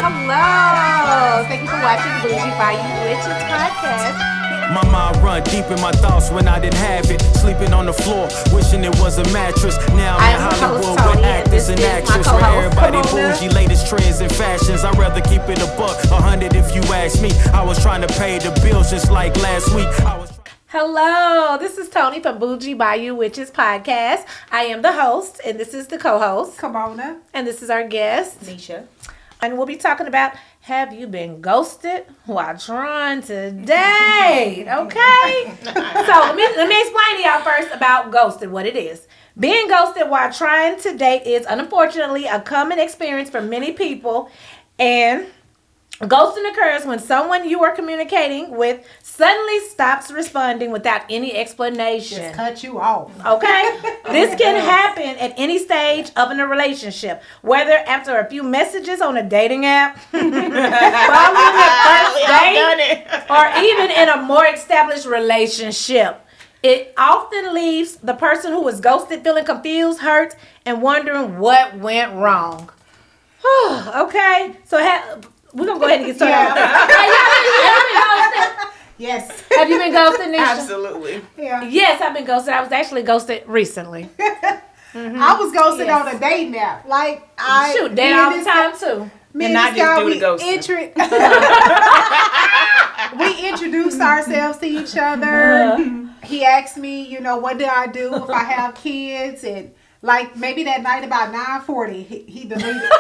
Hello. Thank you for watching Bougie Bayou Witches Podcast. My mind run deep in my thoughts when I didn't have it. Sleeping on the floor, wishing it was a mattress. Now I'm in Hollywood with actors and actresses. For everybody bougie, latest trends and fashions. I'd rather keep it a buck, 100 if you ask me. I was trying to pay the bills just like last week. Hello, this is Toni from Bougie Bayou Witches Podcast. I am the host, and this is the co-host, Kamona. And this is our guest, Nisha. And we'll be talking about, have you been ghosted while trying to date? Okay? So let me explain to y'all first about ghosted, what it is. Being ghosted while trying to date is unfortunately a common experience for many people, and ghosting occurs when someone you are communicating with suddenly stops responding without any explanation. Just cut you off. Okay? This can happen at any stage of a relationship, whether after a few messages on a dating app, following a first date, or even in a more established relationship. It often leaves the person who was ghosted feeling confused, hurt, and wondering what went wrong. Okay? So we're going to go ahead and get started with this. Yes. Have you been ghosted, Nisha? Absolutely. Yeah. Yes, I've been ghosted. I was actually ghosted recently. I was ghosted on a date now. Like, Shoot, that all the time, too. Me and and I this just guy, do the ghosting. we introduced ourselves to each other. He asked me, what do I do if I have kids? And like maybe that night about 9:40, he deleted.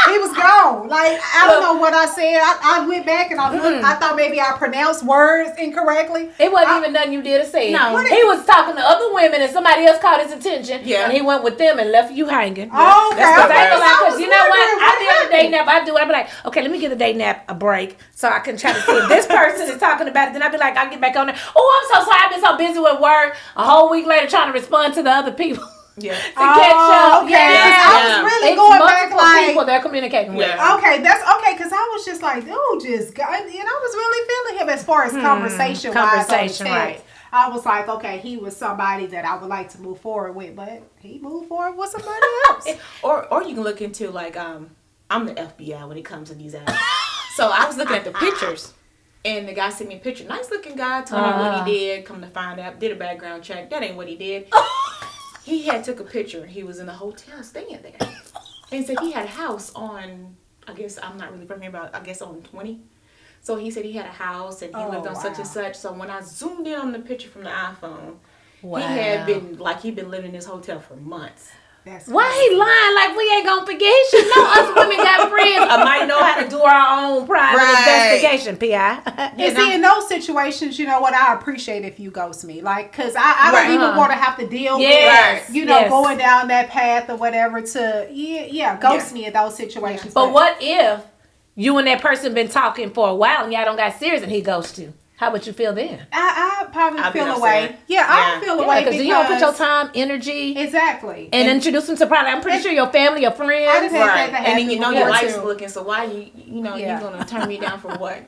He was gone. Like, I don't know what I said. I went back and I looked. I thought maybe I pronounced words incorrectly. It wasn't even nothing you did or say. No. He was talking to other women and somebody else caught his attention. Yeah. And he went with them and left you hanging. Oh, okay. Because you know what? I did a date nap. I do it. I be like, okay, let me give the date nap a break so I can try to see if this person is talking about it. Then I be like, I'll get back on there. Oh, I'm so sorry. I've been so busy with work. A whole week later trying to respond to the other people. Yeah. To catch up. Okay. Yeah. I was really It's going back like people they're communicating with. Okay, that's okay, because I was just like, dude, just got, and I was really feeling him as far as conversation right. I was like, okay, he was somebody that I would like to move forward with, but he moved forward with somebody else. Or you can look into like I'm the FBI when it comes to these apps. So I was looking at the pictures. And the guy sent me a picture. Nice looking guy, told me what he did, come to find out, did a background check. That ain't what he did. He had took a picture. He was in a hotel staying there. And said he had a house on, I guess, I'm not really from here, but I guess on 20. So he said he had a house and he lived on such and such. So when I zoomed in on the picture from the iPhone, he had he'd been living in this hotel for months. Why he lying like we ain't gonna forget? He should know us women got friends. I might know how to do our own private investigation, P.I. And see, in those situations, you know what, I appreciate if you ghost me. Like, because I don't even want to have to deal with, going down that path or whatever to, ghost me in those situations. But what if you and that person been talking for a while and y'all don't got serious and he ghosts you? How would you feel then? I probably feel away. I feel away because you don't put your time, energy, exactly, and introduce them to probably. I'm pretty sure your family, your friends, I just had that and then you know your wife's too. looking. So why you gonna turn me down for what?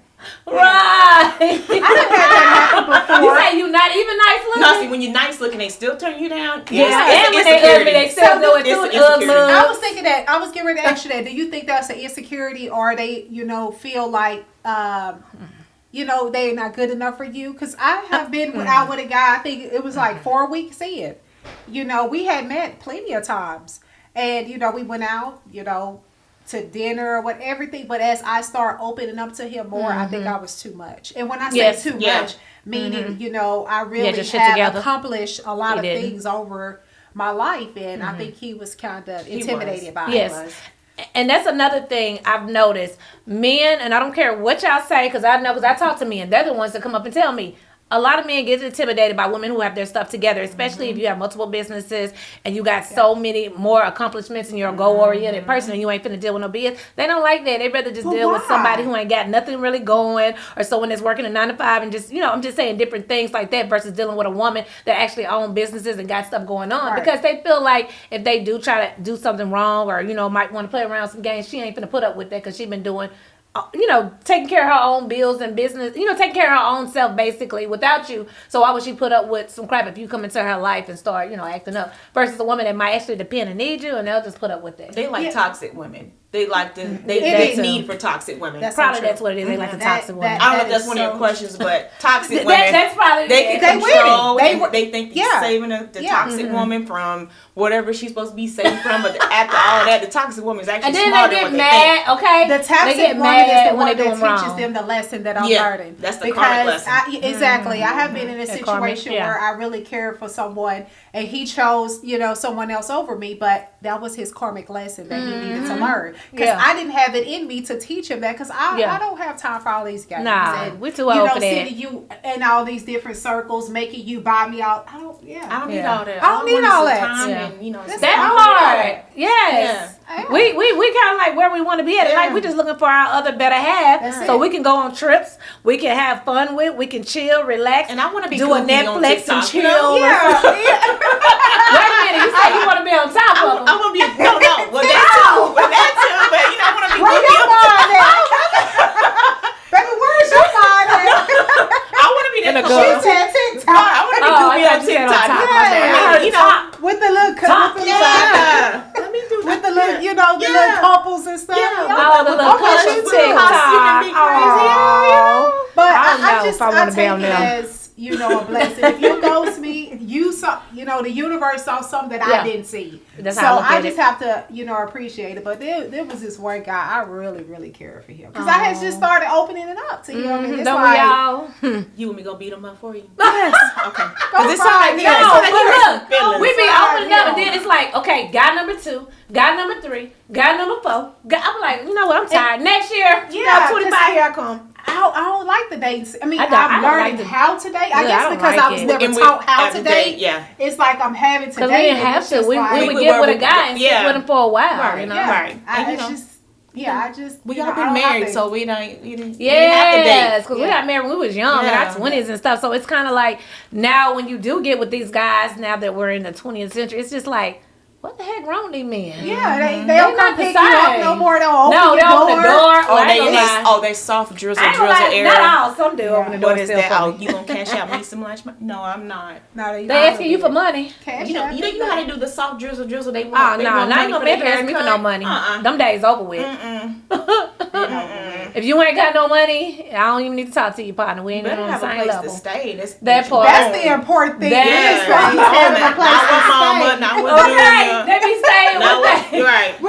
Right. I done had that happen before. You say you not even nice looking. No, see, when you're nice looking, they still turn you down. Yeah, and when they ugly, they still do it too. I was thinking that. I was getting ready to ask you that. Do you think that's an insecurity, or they, feel like, they're not good enough for you? Because I have been out with a guy, I think it was like 4 weeks in. We had met plenty of times. And, we went out, to dinner or everything. But as I start opening up to him more, I think I was too much. And when I say too much, meaning, I really have accomplished a lot of things over my life. And I think he was kind of intimidated by it. Yes. And that's another thing I've noticed. Men, and I don't care what y'all say, because I talk to men. They're the ones that come up and tell me. A lot of men get intimidated by women who have their stuff together, especially if you have multiple businesses and you got so many more accomplishments and you're a goal-oriented person and you ain't finna deal with no BS. They don't like that. They'd rather just deal with somebody who ain't got nothing really going, or someone that's working a 9 to 5 and just, I'm just saying different things like that, versus dealing with a woman that actually owns businesses and got stuff going on. Right. Because they feel like if they do try to do something wrong or, might want to play around some games, she ain't finna put up with that because she been doing taking care of her own bills and business, taking care of her own self basically without you. So why would she put up with some crap if you come into her life and start, acting up? Versus a woman that might actually depend and need you, and they'll just put up with that. They like toxic women. They like the they need for toxic women. That's probably that's what it is. They like the toxic women. I don't know if that's one of your questions, but toxic women. That's probably they can control. They think they're saving the toxic Mm-hmm. woman from whatever she's supposed to be saved from. But after all that, the toxic woman is actually smarter than what they think. Okay, the toxic woman is the one that teaches them the lesson that I'm learning. That's the karmic lesson. Exactly. I have been in a situation where I really cared for someone, and he chose, someone else over me, but that was his karmic lesson that he needed to learn. Because I didn't have it in me to teach him that, because I don't have time for all these games. Nah, and, we're too old for that. Sitting you in all these different circles, making you buy me out. I don't need all that. I don't need all that. That part. Yes. Yeah. We kind of like where we want to be at. Like we just looking for our other better half, so we can go on trips. We can have fun with. We can chill, relax, and I want to be do a Netflix and chill. Yeah. Wait a minute, you say you want to be on top of them? I want to be no. Well, that too. But I want to be. Where your mind at? Baby, where's your mind at? I want to be in a girl. She said TikTok. I want to be goofy on TikTok. With the little let me do with the little, the little couples and stuff. All the little couples TikTok. But I just take it as, a blessing. If you ghost me, you saw, the universe saw something that I didn't see. That's so how I just have to, appreciate it. But there was this one guy, I really, really cared for him. Because I had just started opening it up to him. And it's don't like, y'all? You want me to go beat him up for you? Yes. Okay. Go this try. Look, we be opening up, and then it's like, okay, guy number 2, guy number 3, guy number 4. I'm like, you know what? I'm tired. Next year, 25 here I come. I don't like the dates. I mean, I'm learning how to date. I guess because I was never taught how to date. Yeah. It's like I'm having to date. Because we didn't have to. We would get with a guy and sit with him for a while. Right. Right. We all been married, so we didn't have to date. Yes, because we got married when we was young, in our 20s and stuff. So it's kind of like now when you do get with these guys, now that we're in the 20th century, it's just like, what the heck wrong with these men? Yeah, they don't come pick you up no more. They'll open the door. They soft drizzle air. Not all. Some do open the door. What is that? Oh, you gonna cash out me some lunch? No, I'm not. They asking you for money. You know how to do the soft drizzle. They want. Oh no, not even gonna ask me for no money. Them days over with. If you ain't got no money, I don't even need to talk to you, partner. We ain't even on the same level. To stay. That part. That's the important thing. They be staying with that. Right. Don't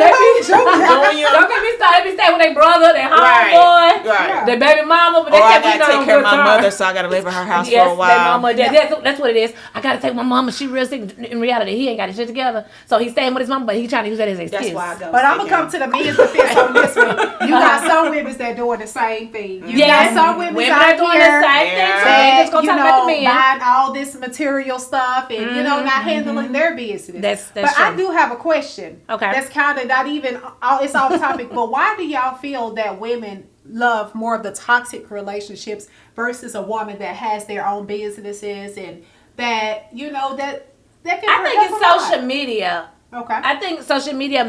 get me started. They be staying with their brother, their homeboy, their baby mama. But I gotta take care of my mother, so I gotta live in her house for a while. Their mama. That's what it is. I gotta take my mama. She real sick. In reality, he ain't got his shit together, so he's staying with his mama, but he trying to use that as an excuse. That's why I go. But I'm gonna come to the men's defense on this one. You got some women that doing the same thing. You got some women out doing here the same thing. So they just gonna talk about the men. Buying all this material stuff and not handling their business. That's but true. I do have a question. Okay. That's kind of not even. It's off topic. But why do y'all feel that women love more of the toxic relationships versus a woman that has their own businesses and that that can? I think it's social media. Okay. I think social media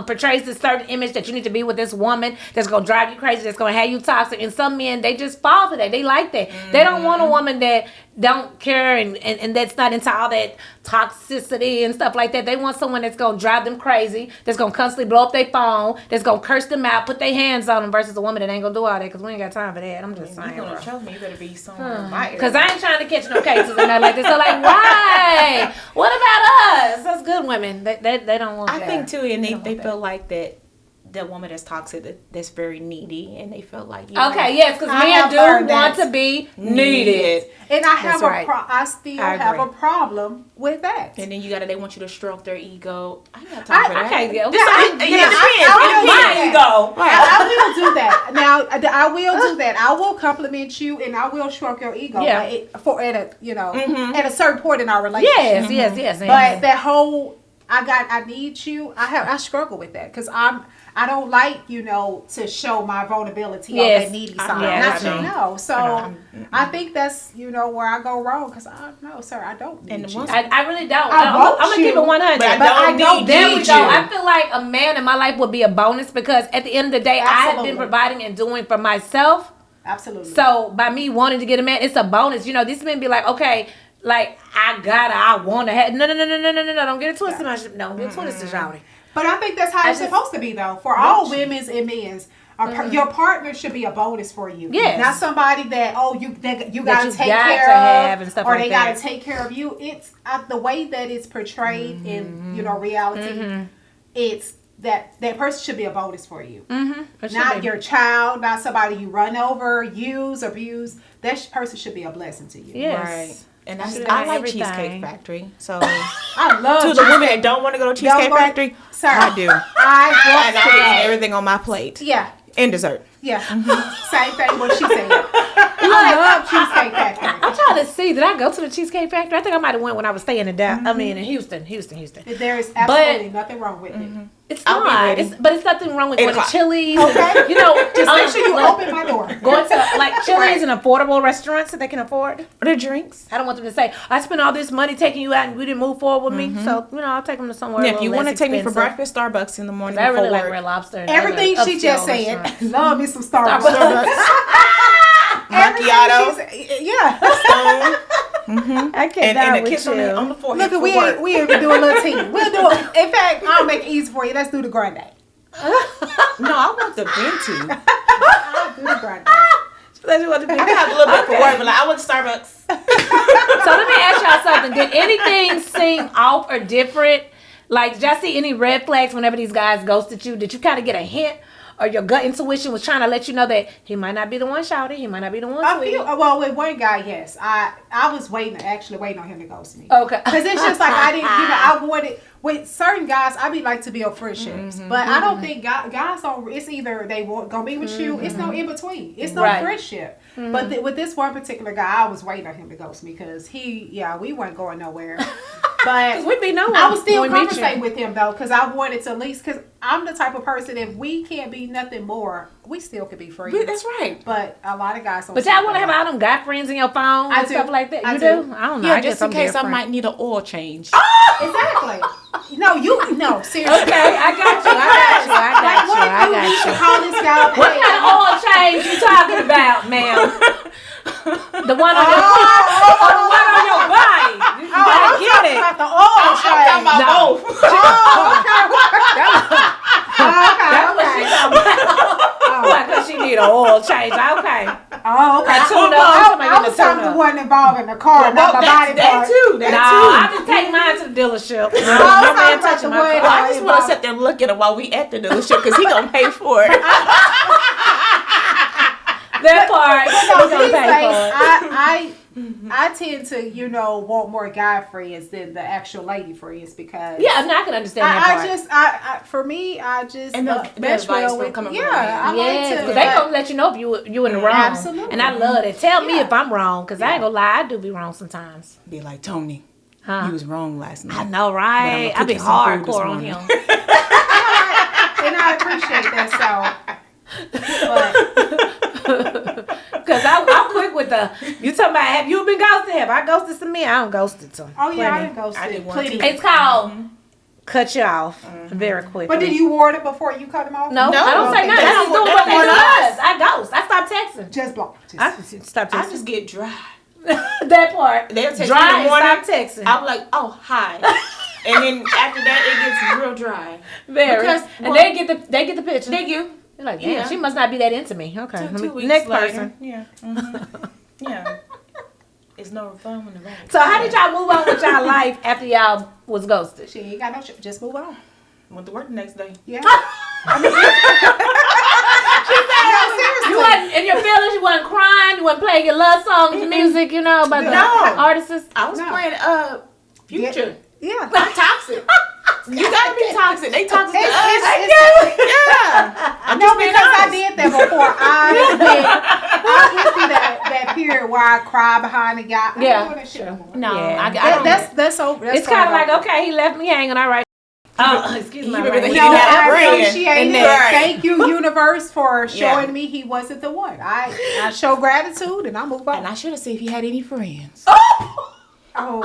portrays this certain image that you need to be with this woman that's going to drive you crazy, that's going to have you toxic. And some men, they just fall for that. They like that. They don't want a woman that don't care and that's not into all that toxicity and stuff like that. They want someone that's going to drive them crazy, that's going to constantly blow up their phone, that's going to curse them out, put their hands on them versus a woman that ain't going to do all that because we ain't got time for that. I'm just saying. You're going to choke me. You better be somewhere. Because I ain't trying to catch no cases or nothing like this. So like, why? What about us? That's good women. They don't want that. I think too, and they feel like that woman that's toxic, that's very needy, and they feel like yes, because men do want to be needed, and I have I still have a problem with that. And then they want you to stroke their ego. I got time for that. I can't get. I will do that. Now I will do that. I will compliment you, and I will stroke your ego. Yeah. At a certain point in our relationship. Yes. But that whole I need you. I struggle with that because I don't like, to show my vulnerability on that needy side. Yes, So I think that's, where I go wrong because sir, I don't need you. I really don't. I'm going to keep it 100. But I don't need you. I feel like a man in my life would be a bonus because at the end of the day, I have been providing and doing for myself. Absolutely. So by me wanting to get a man, it's a bonus. These men be like, okay, like I want to have. No. Don't get it twisted, Don't get it twisted, Shawty. But I think that's how it's supposed to be, though. For all women's and men's. Your partner should be a bonus for you. Yes. Not somebody that, you got to take care of, and stuff or like they that. got to take care of you. It's the way that it's portrayed in, reality. It's that person should be a bonus for you. Not your child, not somebody you run over, use, abuse. That person should be a blessing to you. Yes. Right. And I like everything. Cheesecake Factory. So I love to the women that don't want to go to Cheesecake Factory, sir, I do. I eat everything on my plate. Yeah. And dessert. Yeah. Same thing what she said. I love Cheesecake Factory. I'm trying to see. Did I go to the Cheesecake Factory? I think I might have went when I was staying in Dallas. I mean, in Houston. There is absolutely nothing wrong with it. It's not. But it's nothing wrong with going to Chili's. Okay. And, just make sure you open my door. Going to Chili's and affordable restaurants that they can afford. The drinks. I don't want them to say, I spent all this money taking you out and you didn't move forward with me. So, I'll take them to somewhere. Yeah, if you want to take me for breakfast, Starbucks in the morning. I really like Red Lobster. Everything she just said. Love me some Starbucks. Macchiato. Yeah. I can't and a kiss on the forehead. Look, we ain't do a little tea. We'll do it. In fact, I'll make it easy for you. Let's do the grande. No, I want the venti. I'll do the grande. I can have a little bit for work, but I want Starbucks. So let me ask y'all something. Did anything seem off or different? Like, did y'all see any red flags whenever these guys ghosted you? Did you kind of get a hint? Or your gut intuition was trying to let you know that he might not be the one shouting, he might not be the one sweetie? Well, with one guy, yes. I was actually waiting on him to ghost me. Okay. Because it's just like I didn't, I wanted, with certain guys, I be like to build friendships. But I don't think guys don't, it's either they gonna be with you, it's no in between. It's no friendship. But with this one particular guy, I was waiting on him to ghost me because we weren't going nowhere. But we'd be knowing. I was still conversating with him though, because I wanted to at least, because I'm the type of person, if we can't be nothing more, we still could be friends. That's right. But a lot of guys don't. But y'all want to have all them guy friends in your phone and stuff like that? You do? I don't know. Yeah, just in case I might need an oil change. Exactly. No, seriously. Okay, I got you. Call this guy. What kind of oil change you talking about, ma'am? The one on your or the one on your body? You gotta get it. About the oil change. I'm talking about both. Why? Because she need an oil change. Okay. Oh, okay. I was talking the one involved in the car, not the body part. That too. I just take mine to the dealership. No man touching my car. I just want to sit there and look at him while we at the dealership because he gonna pay for it. That part. He's gonna pay for it. I tend to, want more guy friends than the actual lady friends because I can understand that part. For me, I just and the mesh well with coming I like to. Because they gonna let you know if you in the wrong. Absolutely. And I love it. Tell me if I'm wrong, because I ain't gonna lie, I do be wrong sometimes. Be like, Toni, you was wrong last night. I know, right? I be hardcore on him. And I appreciate that. Because I'm quick with you talking about, have you been ghosted? Have I ghosted some men? I don't ghosted some. Oh, yeah, I didn't ghosted. It's called cut you off very quick. But did you warn it before you cut him off? No, I don't say nothing. I just do what they does. I ghost. I stop texting. Just block. I stop texting. I just get dry. That part. They'll text dry me in the morning. Stop texting. I'm like, oh, hi. And then after that, it gets real dry. Very. Because, and they get the picture. Thank you. They're like, yeah, she must not be that into me. Okay. Two weeks next later. person. Yeah. Yeah. It's no fun when the rain. So how did y'all move on with y'all life after y'all was ghosted? She ain't got no shit. Just move on. Went to work the next day. Yeah. You wasn't in your feelings. You wasn't crying. You wasn't playing your love songs, music. By the artists. I was playing Future. Yeah. I'm toxic. You gotta be toxic. They toxic to us. Yeah. No, because I did that before. I went through that period where I cried behind the guy. Yeah. Sure. No, yeah. That's over. It's kind of like, okay, he left me hanging. All right. Oh, excuse me. I appreciate it. Thank you, universe, for showing me he wasn't the one. I show gratitude and I move on. And I should have seen if he had any friends. Oh,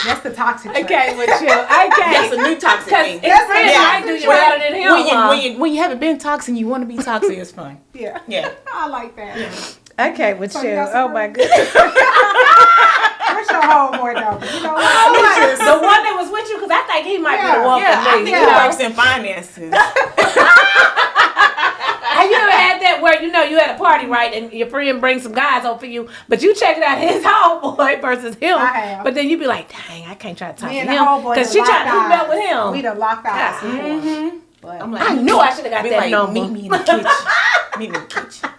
that's the toxic. Okay, with you. Okay, that's a new toxic thing. That's might do you better than him. When you haven't been toxic, and you want to be toxic. It's fun. Yeah. I like that. Okay, with you. Oh my goodness. What's your homeboy number. You know what? The one that was with you, because I think he might be the one for me. I think he works in finances. Have you ever had that where, you had a party, right, and your friend brings some guys over for you, but you checked out his homeboy versus him, I have. but then you be like, dang, I can't try to talk to him, because she tried to hook up with him. We done locked eyes before. But I'm like, I knew I should have got that number. Meet me in the kitchen. Meet me in the kitchen.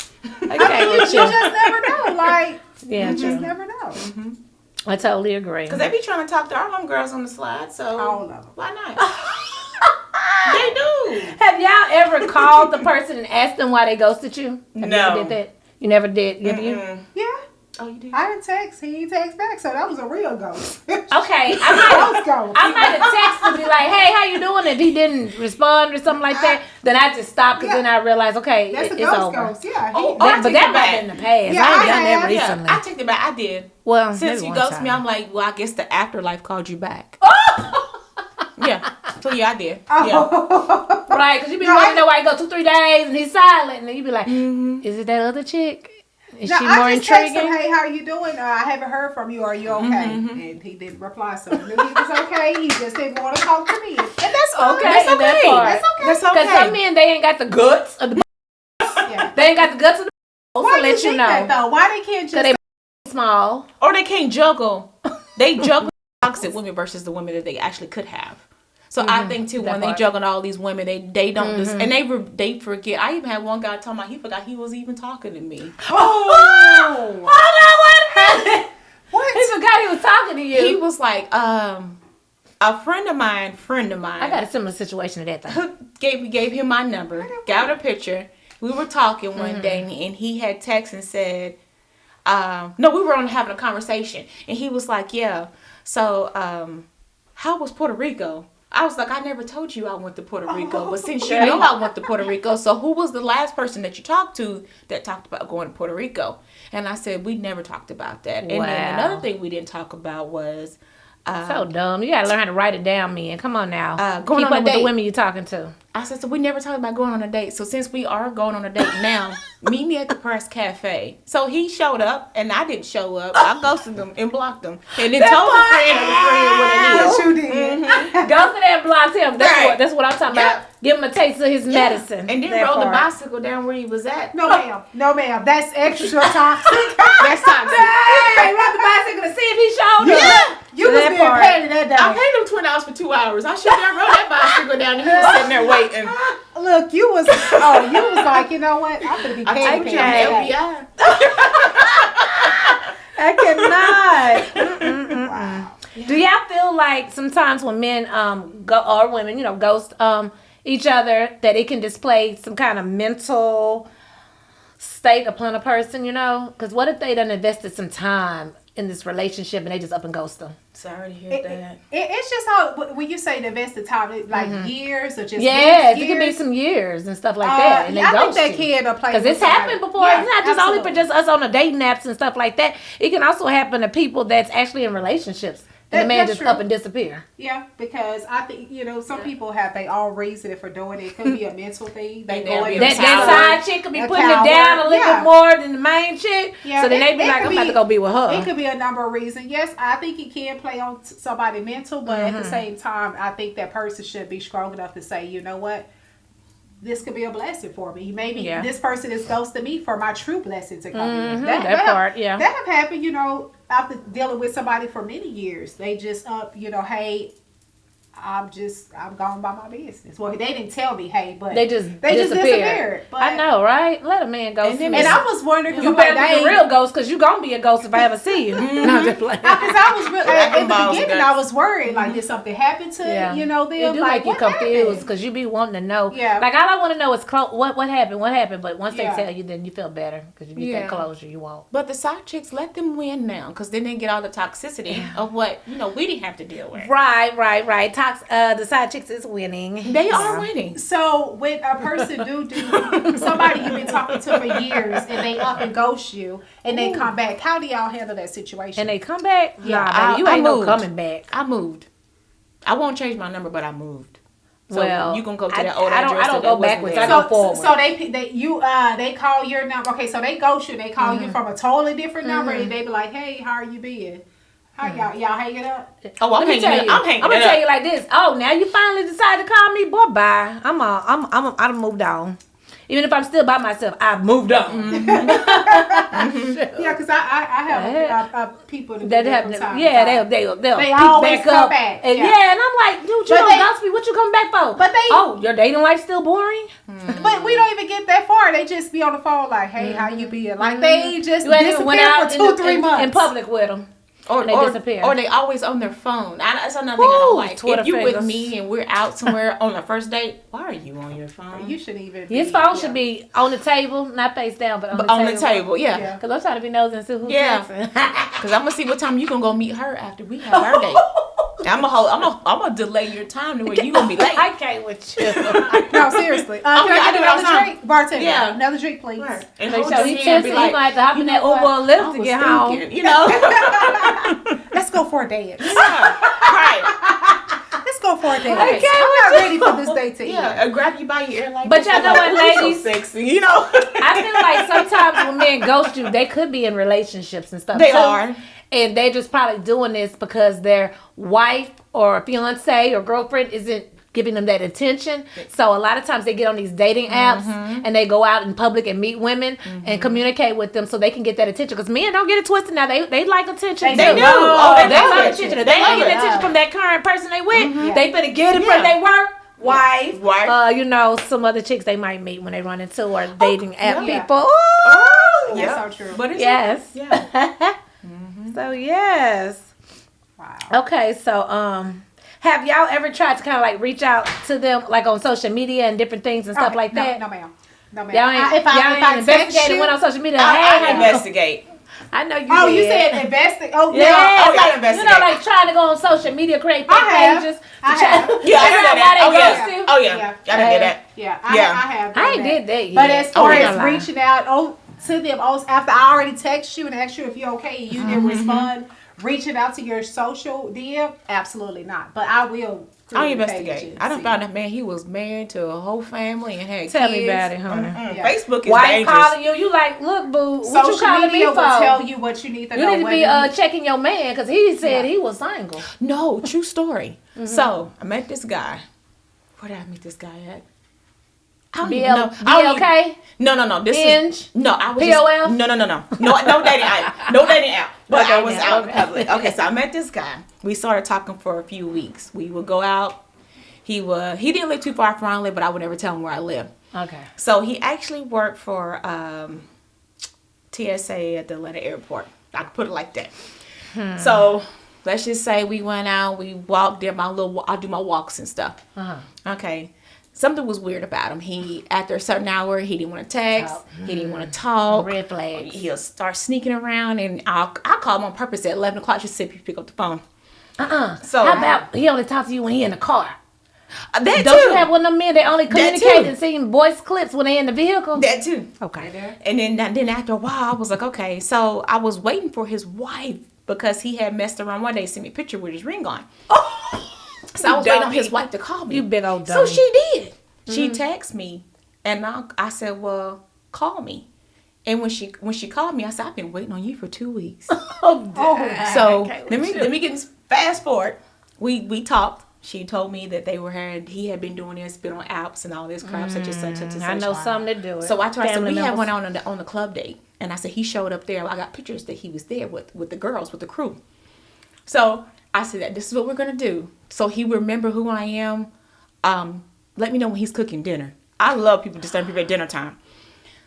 Okay, with you just never know. Like, yeah, you true. just never know. I totally agree. Because they be trying to talk to our homegirls on the slide, so All of them. why not? They do. Have y'all ever called the person and asked them why they ghosted you? Have you ever did that? You never did, have you? Yeah. Oh, you did? I didn't text. He didn't text back, so that was a real ghost. Okay, I might have texted and be like, hey, how you doing? If he didn't respond or something like that, then I just stopped because then I realized, okay, That's it's a ghost over. Ghost. Yeah. Oh, But that might have been in the past. Yeah, I ain't done I that have. recently. I take it back. I did. Well, Since maybe you one ghosted me, time. I'm like, well, I guess the afterlife called you back. Yeah. So yeah, I did. Oh. Yeah. Right, because you be wanting to know why he go 2-3 days and he's silent, and then you be like, is it that other chick? Is she more I just text intriguing? him, hey, how you doing? I haven't heard from you. Are you okay? And he didn't reply, so I knew he was okay. He just didn't want to talk to me. And that's fine. Okay, That's okay. that part. That's okay. That's okay. Because some men, they ain't got the guts of the Yeah. They ain't got the guts of the Why to let you think know. that, though? Why they can't Because just... they small. Or they can't juggle. They juggle toxic women versus the women that they actually could have. So I think too, when they juggle all these women, they don't just, and they forget. I even had one guy talking about he forgot he was even talking to me. Oh! Hold on, wait a minute. What? He forgot he was talking to you. He was like, a friend of mine. I got a similar situation to that thing. gave him my number, got a picture. We were talking one day, and he had text and said, no, we were having a conversation, and he was like, yeah, so how was Puerto Rico? I was like, I never told you I went to Puerto Rico, but since you know I went to Puerto Rico, so who was the last person that you talked to that talked about going to Puerto Rico? And I said, we never talked about that. And then another thing we didn't talk about was... so dumb. You gotta learn how to write it down, man. Come on now. Going Keep on a up with date. the women you're talking to. I said, so we never talked about going on a date. So since we are going on a date now, meet me at the Press Cafe. So he showed up, and I didn't show up. I ghosted him and blocked him. And then told the friend of the friend what it is. What you did. Ghosted and blocked him. That's what I'm talking about. Give him a taste of his medicine. And then That rode the part. bicycle down where he was at. No, ma'am. No, ma'am. That's extra toxic. That's toxic. Hey, rode the bicycle to see if he showed up. Yeah. You was That being part. paid that day. I paid him $20 for 2 hours. I should have rode that bicycle down, and he was sitting there waiting. Look, you was like, you know what? I'm gonna be I paid. told you I'm FBI. I cannot. Wow. Do y'all feel like sometimes when men go or women, ghost each other, that it can display some kind of mental state upon a person, Because what if they done invested some time in this relationship and they just up and ghost them? Sorry to hear that. It's just how, when you say invested time, like years or just Yes, years? it can be some years and stuff like that. And they I think ghost that you. can play Because it's happened before. Yeah, It's not just only for absolutely. just us on the dating apps and stuff like that. It can also happen to people that's actually in relationships. And the man That's just true. up and disappear. Yeah, because I think, some people have their own reason for doing it. It could be a mental thing. They go in That side chick could be a putting it down a little coward. bit more than the main chick. Yeah, So then they it be like, could I'm about be- to go be with her. It could be a number of reasons. Yes, I think it can play on somebody mental, but at the same time, I think that person should be strong enough to say, you know what? This could be a blessing for me. Maybe this person is ghosting me for my true blessing to come in. That part, yeah. That have happened, after dealing with somebody for many years. They just hey, I'm going by my business. Well, they didn't tell me, hey, but They just disappeared. But, I know, right? Let a man ghost And me. And I was wondering, You better be the real ghost, because you going to be a ghost if I ever see you. No, just playing. because I was really, in the balls beginning, guts. I was worried. Like, did something happen to them? It do Like, make you what confused happened? because you be wanting to know. Yeah. Like, all I want to know is what happened. But once they Yeah. tell you, then you feel better because you get that closure you want. But the side chicks, let them win now, because then they get all the toxicity of what we didn't have to deal with. Right. The side chicks is winning. They are winning. So when a person do somebody you've been talking to for years and they up and ghost you and they come back, how do y'all handle that situation? And they come back? Yeah, Nah, baby, you I ain't no moved. coming back. I moved. I won't change my number, but I moved. So Well, you can go to I- that old I don't- address. I don't that go wasn't backwards. there. I go forward. So they call your number. Okay, so they ghost you. They call you from a totally different number and they be like, hey, how are you being? How y'all hang it up? Oh, I'm hanging it up. I'm gonna tell you like this. Oh, now you finally decided to call me, boy. Bye. I moved on. Even if I'm still by myself, I've moved on. Mm-hmm. Yeah, because I have people that have they'll they always come back. And and I'm like, dude, you don't ghost me. What you coming back for? But your dating life still boring? But we don't even get that far. They just be on the phone like, hey, how you been? Like they just went out for 2-3 months in public with them. Or they disappear. Or they always on their phone. That's another thing I don't like. Twitter if you're fingers. with me and we're out somewhere on a first date, why are you on your phone? You should even. His phone should be on the table, not face down, but on the table. Yeah. Because I'm trying to be nosy and see who's texting. Because I'm gonna see what time you gonna go meet her after we have our date. I'm gonna delay your time to where you gonna be late. I can't with you. No, seriously. Can I get another drink? Bartender. Yeah. Another drink, please. Right. And so he tipsy. He might have to hop in that Uber or Lyft to get home. You know. Let's go for a dance. Right. Let's go for a dance. Okay, I'm not ready for this date to end. Yeah, grab you by your ear like. But y'all know what, ladies? So sexy, you know. I feel like sometimes when men ghost you, they could be in relationships and stuff. They are. And they just probably doing this because their wife or fiance or girlfriend isn't giving them that attention. So a lot of times they get on these dating apps and they go out in public and meet women and communicate with them so they can get that attention. Because men don't get it twisted now. They like attention. They do. Oh, they love like attention. If they don't get attention from that current person they with, they finna get it from their work. Wife, some other chicks they might meet when they run into or dating app people. Oh, that's so true. But it's yes. Yeah. So yes. Wow. Okay, so have y'all ever tried to kind of like reach out to them like on social media and different things and stuff like that? No, ma'am. Y'all ain't investigated, went on social media. I investigate. I know you. Oh, did. you said investigate. Oh, yeah. I investigate. You know, like trying to go on social media, create fake pages. I have. Yeah, I did that. Oh yeah. I done did that. Yeah, I have. I ain't did that yet. But as far as reaching out, to them after I already text you and asked you if you're okay and you didn't respond, reaching out to your social DM, absolutely not. But I will. I investigate. I done found that man. He was married to a whole family and had Tell kids. me about it, honey. Yeah. Facebook is Wife dangerous. calling you. You like, look, boo. What you Social calling media me for? will tell you what you need to know. You need to be checking your man because he said he was single. No, true story. So I met this guy. Where did I meet this guy at? BLK? No. This Inge? is no. I was POF? No dating app. No dating app. But I was out in public. Okay, so I met this guy. We started talking for a few weeks. We would go out. He didn't live too far from where I live, but I would never tell him where I live. Okay. So he actually worked for TSA at the Atlanta airport. I could put it like that. So let's just say we went out. We walked. I do my walks and stuff. Okay. Something was weird about him. He, after a certain hour, he didn't want to text. He didn't want to talk. Red flags. He'll start sneaking around, and I'll call him on purpose at 11 o'clock just to see if he pick up the phone. So how about he only talks to you when he in the car? That Don't too. you have one of them men that only communicate and see voice clips when they in the vehicle? That too. Okay. And then after a while, I was like, okay. So I was waiting for his wife because he had messed around one day, sent me a picture with his ring on. So I was waiting on his wife to call me. You big old dummy. So she did. She texted me, and I said, well, call me. And when she called me, I said, I've been waiting on you for 2 weeks. So let me get fast forward. We talked. She told me that he had been doing this, been on apps and all this crap, such and such. I know something to do it. So I told her, we had one on the club date. And I said, he showed up there. I got pictures that he was there with the girls, with the crew. So I said, this is what we're going to do. So he remember who I am. Let me know when he's cooking dinner. I love people disturbing people at dinner time.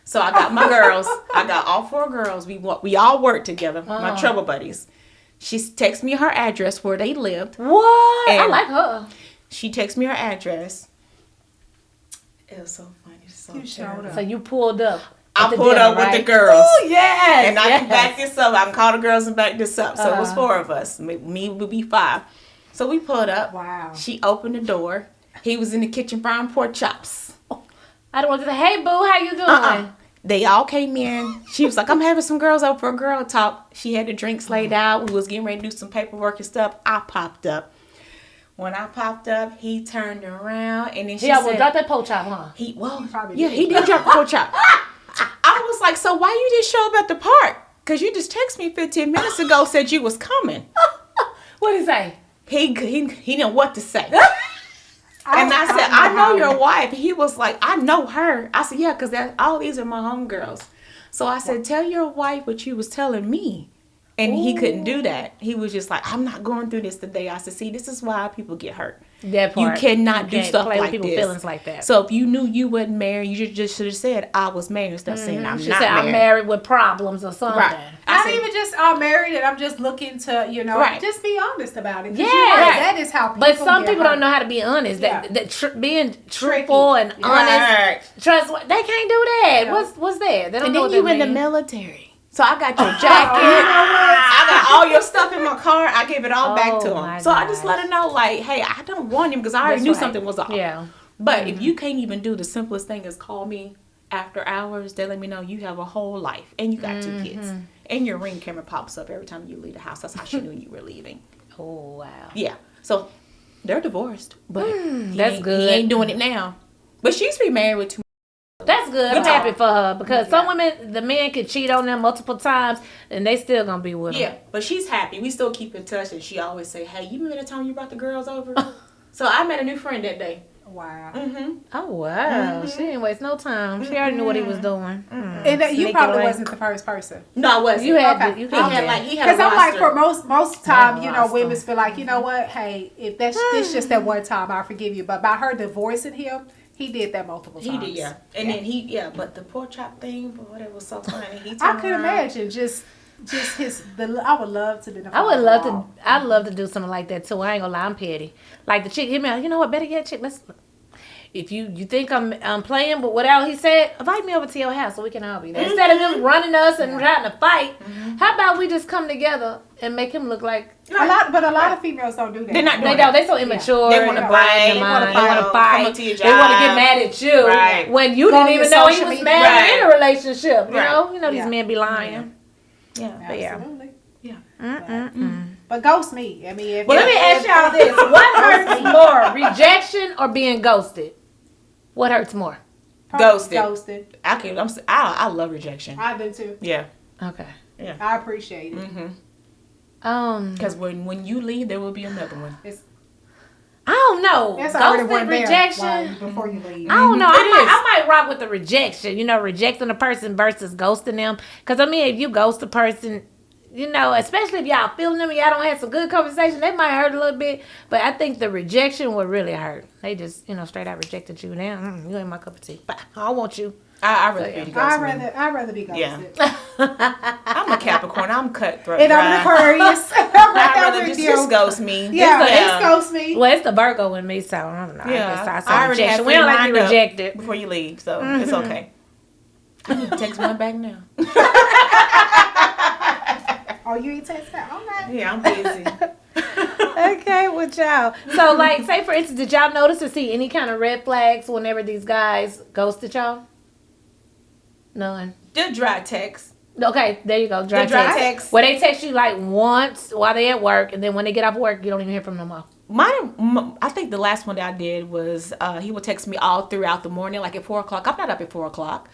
So I got my girls. I got all 4 girls. We all work together, my trouble buddies. She texted me her address where they lived. What? I like her. She texted me her address. It was so funny. So you pulled up. I pulled up with the girls. Oh, yes. And I can back this up. I can call the girls and back this up. So it was 4 of us. Me would be 5. So we pulled up. Wow. She opened the door. He was in the kitchen frying pork chops. I don't want to say, hey, boo, how you doing? They all came in. She was like, I'm having some girls over for a girl talk. She had the drinks laid out. We was getting ready to do some paperwork and stuff. I popped up. When I popped up, he turned around and then she said, well, drop that pork chop, huh? He did drop the pork chop. I was like, so why you didn't show up at the park? Because you just texted me 15 minutes ago, said you was coming. What did he say? He didn't know what to say. And I said, I know your wife. He was like, I know her. I said, yeah, because all these are my homegirls. So I said, tell your wife what you was telling me. And he couldn't do that. He was just like, I'm not going through this today. I said, see, this is why people get hurt. That part. You cannot do stuff play like with people's this. feelings like that. So if you knew you wasn't married, you just should have said, I was married instead of saying, I'm She not said, married. I'm married with problems or something. Right. Not even just married and I'm just looking to, Right. just be honest about it. Yeah. That is how people But some get people hurt. don't know how to be honest. Yeah. Being truthful and honest, trust. They can't do that. Yeah. What's that? They don't And know then what you that in the means. military. So I got your jacket. I got all your stuff in my car. I gave it all back to my him. So I just gosh. let her know, like, hey, I don't want him because I already That's knew right. something was off. Yeah. But if you can't even do the simplest thing is call me after hours, they let me know you have a whole life and you got 2 kids. And your Ring camera pops up every time you leave the house. That's how she knew you were leaving. Oh, wow. Yeah. So they're divorced. But That's good. He ain't doing it now. But she used to be married with 2. That's good. I'm happy for her because some women, the men can cheat on them multiple times and they still gonna be with them. Yeah, but she's happy. We still keep in touch, and she always say, "Hey, you remember that time you brought the girls over?" So I met a new friend that day. Wow. Oh, wow. She didn't waste no time. She already knew what he was doing. And that you Sneaky probably link. wasn't the first person. No, I wasn't. You had Okay. to, you He couldn't had be. like he had Because a I'm like, roster. for most time, Yeah, you know, roster. women feel like, you know what, hey, if that's this just that one time, I forgive you. But by her divorcing him, he did that multiple times. He did, yeah. And then but the pork chop thing, boy, that was so funny. He I turned could around. imagine I would love to be the I would love to. I'd love to do something like that too. I ain't gonna lie, I'm petty. Like the chick hit me out. You know what? Better yet, chick. Let's. If you think I'm playing, but whatever he said, invite me over to your house so we can all be there. Instead of them running us and trying to fight, how about we just come together and make him look like a lot of females don't do that. They're not doing they don't. They so immature. They wanna and brag. They They want wanna to fight. Come fight. up to your They want to job. get mad at you Right. when you Go on didn't even your know he social was media. mad Right. in a relationship. You Right. know these men be lying. Yeah. But yeah. Absolutely. Yeah. But ghost me. I mean, if Well, let me ask y'all this: what hurts more, rejection or being ghosted? What hurts more? Ghosted. I love rejection. I do too. Yeah. Okay. I appreciate it. Because when you leave, there will be another one. I don't know. That's already Ghosted one there rejection. before you leave. I don't know. It is. I might rock with the rejection. You know, rejecting a person versus ghosting them. Because I mean, if you ghost a person, you know, especially if y'all feeling them and y'all don't have some good conversation, they might hurt a little bit. But I think the rejection would really hurt. They just, straight out rejected you. Now, you ain't my cup of tea. Bye. I don't want you. I'd rather be the ghost. I'd rather be ghosted. Yeah. I'm a Capricorn. I'm cutthroat. And I'm an Aquarius. I'd rather just ghost me. Just ghost me. Well, it's the Virgo in me, so I don't know. Yeah. I guess I already rejection. have We don't like to lined be up rejected. before you leave, so it's okay. I need to text one back now. Oh, you ain't text that? All right. Yeah, I'm busy. Okay, with y'all. So, like, say for instance, did y'all notice or see any kind of red flags whenever these guys ghosted y'all? None. The dry text. Okay, there you go. Dry text. Where they text you like once while they at work, and then when they get off work, you don't even hear from them no more. I think the last one that I did was he would text me all throughout the morning, like at 4:00. I'm not up at 4:00,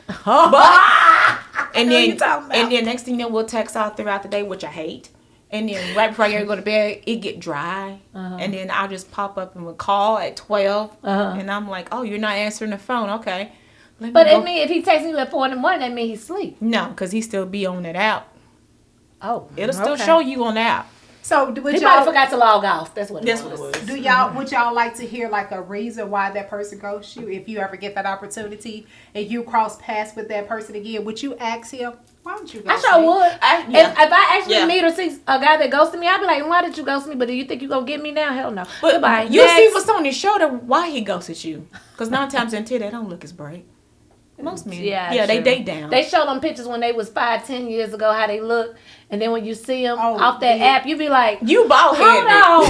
but and then next thing you know, we'll text all throughout the day, which I hate. And then right before I go to bed, it get dry, and then I'll just pop up and would call at 12, and I'm like, oh, you're not answering the phone, okay. But I mean, if he texts you at 4 a.m, that means he's asleep. No, because he still be on that app. Oh, It'll still show you on the app. So He would probably y'all forgot to log off. That's what it That's was. what it was. would y'all like to hear like a reason why that person ghosts you if you ever get that opportunity and you cross paths with that person again? Would you ask him, why don't you I ghost sure me? would. Yeah. If I actually Yeah. meet or see a guy that ghosted me, I'd be like, why did you ghost me? But do you think you going to get me now? Hell no. But Goodbye. you Next. see what's on his shoulder, why he ghosted you. Because 9 times in 10, they don't look as bright. Most men. Yeah, they true. down. They showed them pictures when they was 5-10 years ago, how they look. And then when you see them Oh, off that yeah. app, you be like, You bald hold headed. on.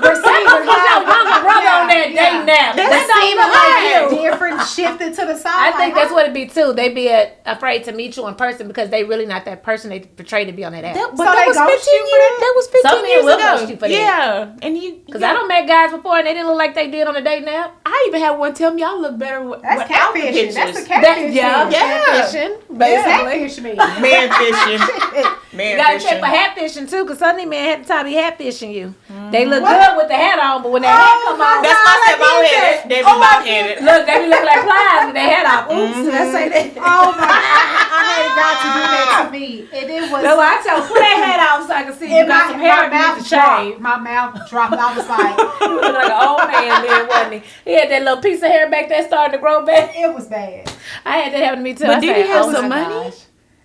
We're seeing your younger brother on that day now. That don't Seem look like like you. different, shifted to the side. I think like, that's what it be too. They be afraid to meet you in person because they really not that person they portray to be on that app. But So that they was ghost 15 you for years. that? That was Some 15 men years will ago. ghost you for that. Yeah, and you. Because I don't met guys before and they didn't look like they did on the dating app. I even had one tell me I look better without That's the catfishing. pictures. That's a catfish. Yeah. Yeah. Catfishing, basically. Catfish me. Man fishing. Man You gotta check for hat fishing too, because some of these men had the time be hat fishing you. They look good with the hat on, but when that hat come on, that's why I said bald-headed. They be bald-headed. Look, they be looking like flies with their hat off. Oops, let's say that. Oh my God, I had God to do that to me, and it was. No, I tell put that hat off so I can see you got some hair. My mouth dropped. I was like, you look like an old man then, wasn't he? He had that little piece of hair back there starting to grow back. It was bad. I had that happen to me too. But did he have some money?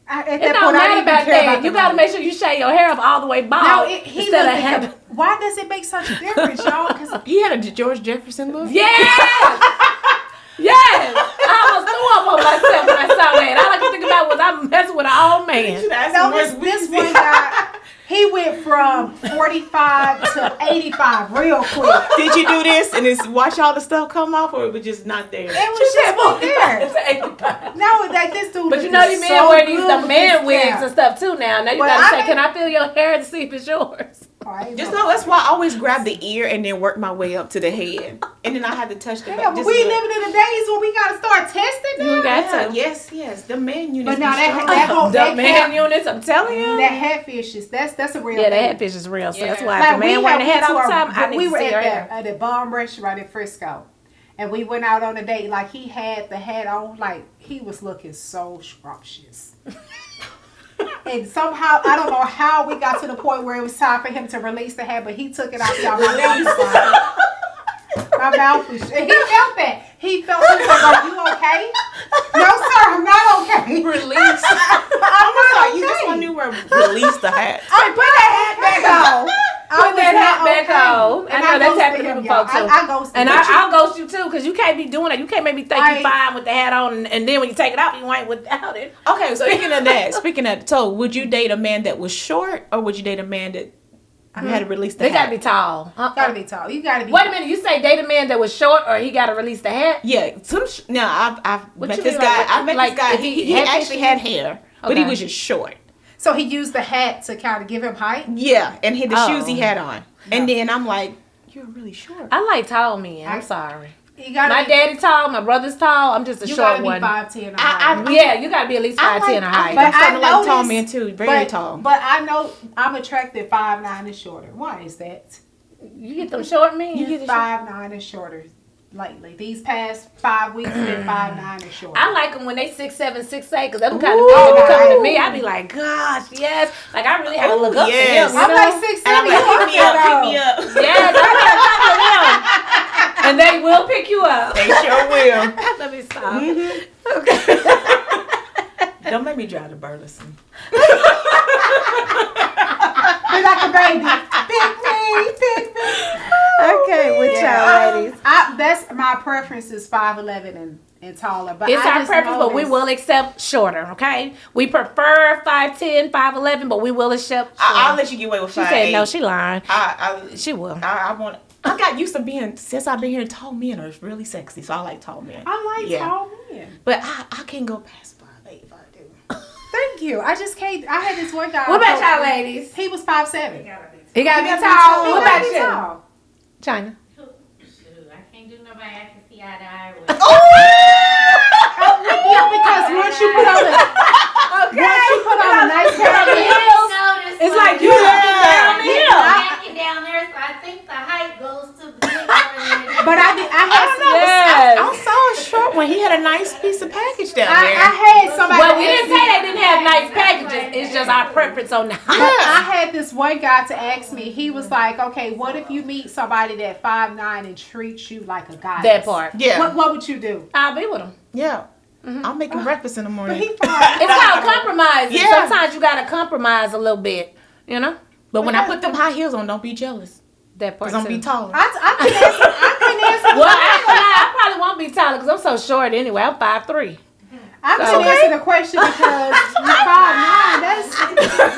At it don't matter about that. You got to make sure you shave your hair up all the way bald. No, instead of having. Why does it make such a difference, y'all? Because he had a George Jefferson look. Yes. Yes. I almost threw up on myself when I saw that. All I could think about was I'm messing with an old man. No, this one guy. He went from 45 to 85 real quick. Did you do this and it's watch all the stuff come off, or it was just not there? It was just not there. No, like this dude. But you know these men wear these the man wigs and stuff too now. Now you gotta say, can I feel your hair to see if it's yours? Just know that's why I always grab the ear and then work my way up to the head, and then I had to touch the. Yeah, but we living in the days where we gotta start testing them. You got to. Yes, the man units. But now that man units, I'm telling you, that hatfish is that's a real. Yeah, that hatfish is real. So that's why like if the man wearing a hat all the time, I need we to were see your hair. at the bomb restaurant in Frisco, and we went out on a date. Like he had the hat on, like he was looking so scrumptious. And somehow, I don't know how we got to the point where it was time for him to release the hat, but he took it out. Y'all, my mouth was. And he felt that. He felt it. Like, are you okay? No, sir, I'm not okay. Release. I'm sorry. You just want to release the hat. I put that hat back on. Put that hat back on. I know that's happened to me before too. I ghost and I'll ghost you too, because you can't be doing that. You can't make me think you fine with the hat on, and then when you take it off, you ain't without it. Okay, speaking of that, so would you date a man that was short, or would you date a man that had to release the hat? They gotta be tall. Gotta be tall. You gotta be. Wait a minute. You say date a man that was short, or he gotta release the hat? Yeah. I've met this guy. I met this guy. He actually had hair, but he was just short. So he used the hat to kind of give him height? Yeah, and the shoes he had on. No. And then I'm like, you're really short. I like tall men. I'm sorry. My daddy tall, my brother's tall. I'm just a short one. You gotta be 5'10" or higher. Yeah, you gotta be at least 5'10" or higher. But I'm starting to like tall men too. Very tall. But I know I'm attracted 5'9" and shorter. Why is that? You get them short men? You get 5'9" and shorter. Lately, these past 5 weeks, been 5'9" and shorter. I like them when they 6'7", 6'8", because them kind of people be coming to me. I be like, gosh, yes. Like I really have to look up to them. I'm like 6'7". I'm like, pick me up. Yes, I'm like, and they will pick you up. They sure will. Let me stop. Mm-hmm. Okay. Don't make me drive to Burleson. Be like a baby. Pick me. Okay, with y'all ladies. That's my preference is 5'11" and taller. But it's our preference, but we will accept shorter. Okay, we prefer 5'10", 5'11", but we will accept. I'll let you get away with 5'8". She said no. She lying. She will. I got used to since I've been here. Tall men are really sexy, so I like tall men. I like tall men, but I can't go past 5'8" if I do. Thank you. I just can't. I had this one guy. What about y'all ladies? He was 5'7". He gotta be tall. What about you? Tall. China. I can't do nobody I can see eye to eye with. Yeah, because once you put on a nice pair of heels, it's like you looking down the hill. Backing down there, so I think the height goes to the big one. But I saw a short one. He had a nice piece of package down there. I had somebody. Well, we didn't say they didn't have nice packages. It's just our preference on the height. I had this one guy to ask me. He was like, "Okay, what if you meet somebody that 5'9" and treats you like a goddess?" That part. Yeah. What would you do? I'll be with him. Yeah. I'm making breakfast in the morning. But he fine. It's called compromising. Yeah. Sometimes you gotta compromise a little bit, you know. But when I put them high heels on, don't be jealous. That part. Because I'm gonna be taller. I couldn't answer. Well, I probably won't be taller because I'm so short anyway. I'm 5'3". I couldn't answer the question because you're 5'9". That's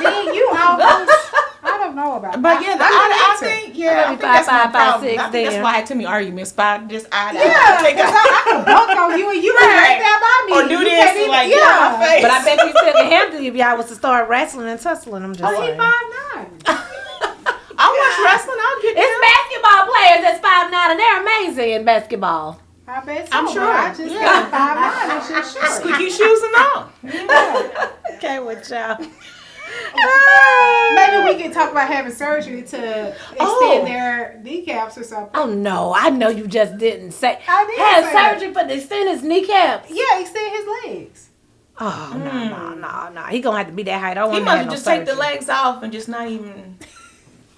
me. You almost. I don't know about that. But yeah, I think that's my problem. 5'6" I think that's why I had too many arguments. Just eye to eye. Yeah, because I could bunk on you and you would right there by me. Or do this like get on my face. But I bet you still can handle if y'all was to start wrestling and tussling. I'm just he saying. 5'9". I watch wrestling. I'll get It's basketball players that's 5'9" and they're amazing in basketball. I bet so. I'm sure. I just got 5'9". It's just short. squeaky shoes and all. Yeah. Okay, with y'all. Maybe we can talk about having surgery to extend their kneecaps or something. Oh no, I know you just didn't say. I did had say surgery for to extend his kneecaps. Yeah, extend his legs. Oh no. He gonna have to be that height. I don't He want must to have just no take the surgery. legs off and just not even.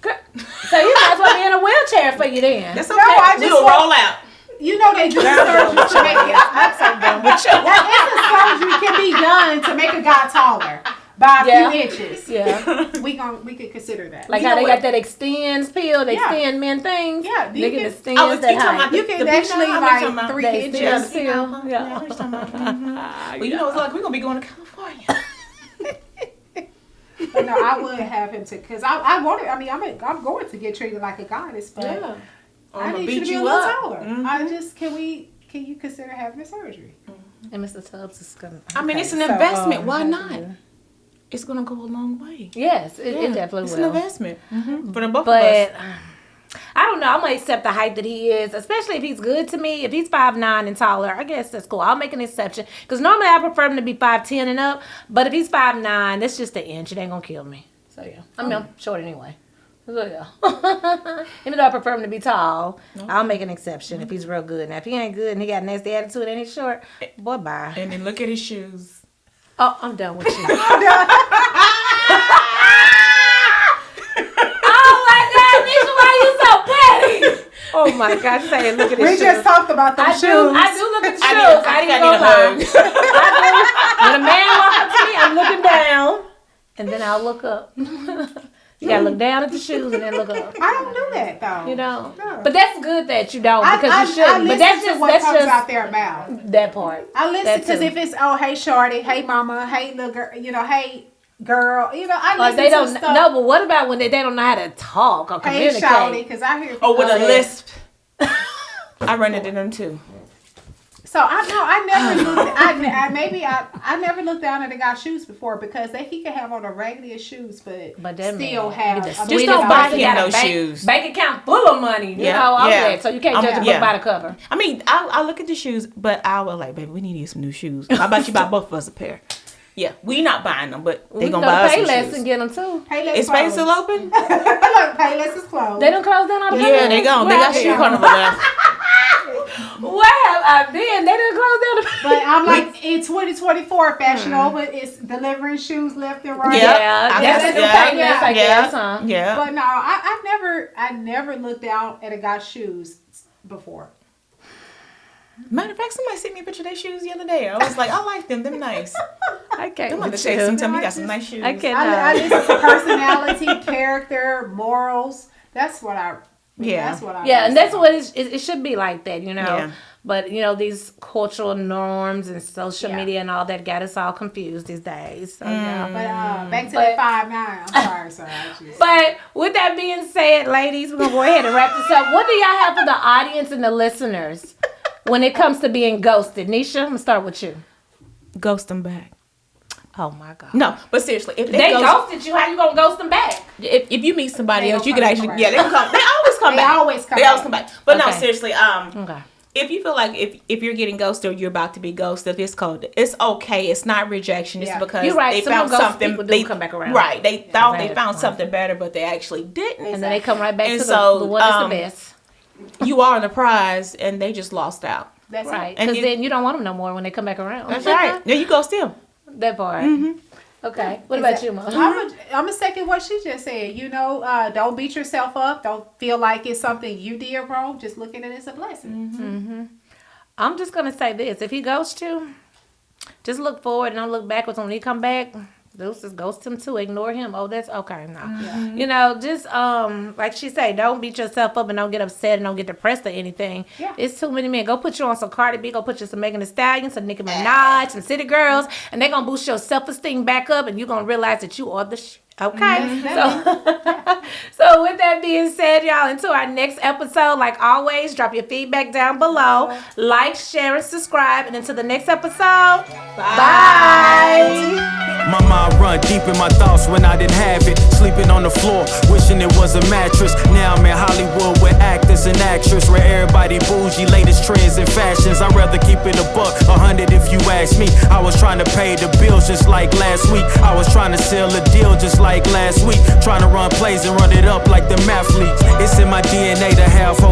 So you might as well be in a wheelchair for you then. That's okay. No, I just we'll roll out. You know they do surgery to make it. I'm so done with you. That surgery can be done to make a guy taller by a few inches. Yeah. We could consider that. Like how they got that extends pill, they extend men things. Yeah, they can extend you that talking height. about You can the actually big like 3 They inches. extend pill. Yeah. Well, you know, it's like we're gonna be going to California. But no, I would have him to, because I want it. I mean, I'm going to get treated like a goddess, but I need you to be a little taller. I just, can you consider having a surgery? And Mr. Tubbs is gonna. I mean, it's an investment. Why not? It's gonna go a long way. Yes, it definitely it's will. It's an investment for the both of But us. I don't know. I'm gonna accept the height that he is, especially if he's good to me. If he's 5'9" and taller, I guess that's cool. I'll make an exception because normally I prefer him to be 5'10" and up. But if he's 5'9", that's just an inch. It ain't gonna kill me. So yeah, I mean I'm short anyway. So yeah, even though I prefer him to be tall, I'll make an exception if he's real good. Now if he ain't good and he got a nasty attitude and he's short, boy bye. And then look at his shoes. Oh, I'm done with you. Oh my God! Say, look at his shoes. We just talked about the shoes. I do look at the shoes. I didn't go lie. When a man walks up to me, I'm looking down, and then I'll look up. You gotta look down at the shoes and then look up. I don't do that though. You don't. No. But that's good that you don't because you shouldn't. But that's just what comes out their mouth. That part. I listen because if it's hey shorty, hey mama, hey little girl, hey girl, I listen they don't to stuff. no, but what about when they don't know how to talk or communicate? Hey shorty, because I hear with a lisp. I run into them too. So I never looked. I never looked down at a guy's shoes before because he could have on the regular shoes, but still have. Just don't buy him those shoes. Bank account full of money. You know, all that. So you can't judge a book by the cover. I mean, I look at the shoes, but I was like, baby, we need to get some new shoes. How about you buy both of us a pair? Yeah, we not buying them, but they gonna buy us some shoes. And get them too. Is Payless still open? Look, Payless is closed. They don't close down all the Yeah, they gone. They got shoe carnival left. Where have I been? They didn't close down the. But I'm like in 2024, Fashion Over is delivering shoes left and right. Yeah, that's I guess, huh? Yeah. But no, I never looked down at a guy's shoes before. Matter of fact, somebody sent me a picture of their shoes the other day. I was like, I like them. They're nice. I can't. Them other chicks sometimes you got some nice shoes. I can't. I listen to personality, character, morals. That's what I. That's what I. Yeah, and that's what it should be like that, Yeah. But these cultural norms and social media and all that got us all confused these days. So yeah. But back to that 5'9". I'm sorry. But with that being said, ladies, we're gonna go ahead and wrap this up. What do y'all have for the audience and the listeners when it comes to being ghosted? Nisha, I'm gonna start with you. Ghost them back. Oh my God. No, but seriously, if they ghosted you, how you gonna ghost them back? If you meet somebody else, you can actually they gonna come. They always come back. They always come back. But no, seriously, okay. If you feel like if you're getting ghosted or you're about to be ghosted, it's okay. It's not rejection. It's because you're right. they found something. They come back around. Right. They thought they found something better, but they actually didn't. And then they come right back to the one that's the best. You are the prize, and they just lost out. That's right. Because then you don't want them no more when they come back around. That's right. Then you ghost them. That part. Mm-hmm. Okay. What about you, Mom? I'm gonna second what she just said. Don't beat yourself up. Don't feel like it's something you did wrong. Just look at it as a blessing. Mm-hmm. I'm just gonna say this: if he ghosts you, just look forward and don't look backwards. When he come back, just ghost him too. Ignore him. Oh, that's okay. No, just like she say, don't beat yourself up and don't get upset and don't get depressed or anything. Yeah. It's too many men. Go put you on some Cardi B. Go put you some Megan Thee Stallion, some Nicki Minaj, some City Girls, and they're gonna boost your self-esteem back up, and you're gonna realize that you are the Okay. So with that being said, y'all, until our next episode, like always, drop your feedback down below. Like, share, and subscribe. And until the next episode, bye. My mind run deep in my thoughts when I didn't have it. Sleeping on the floor, wishing it was a mattress. Now I'm in Hollywood with actors and actresses, where everybody bougie, latest trends and fashions. I'd rather keep it a buck, 100 if you ask me. I was trying to pay the bills just like last week. I was trying to sell a deal just like last week. Trying to run plays and run it up like the mathlete. It's in my DNA to have hope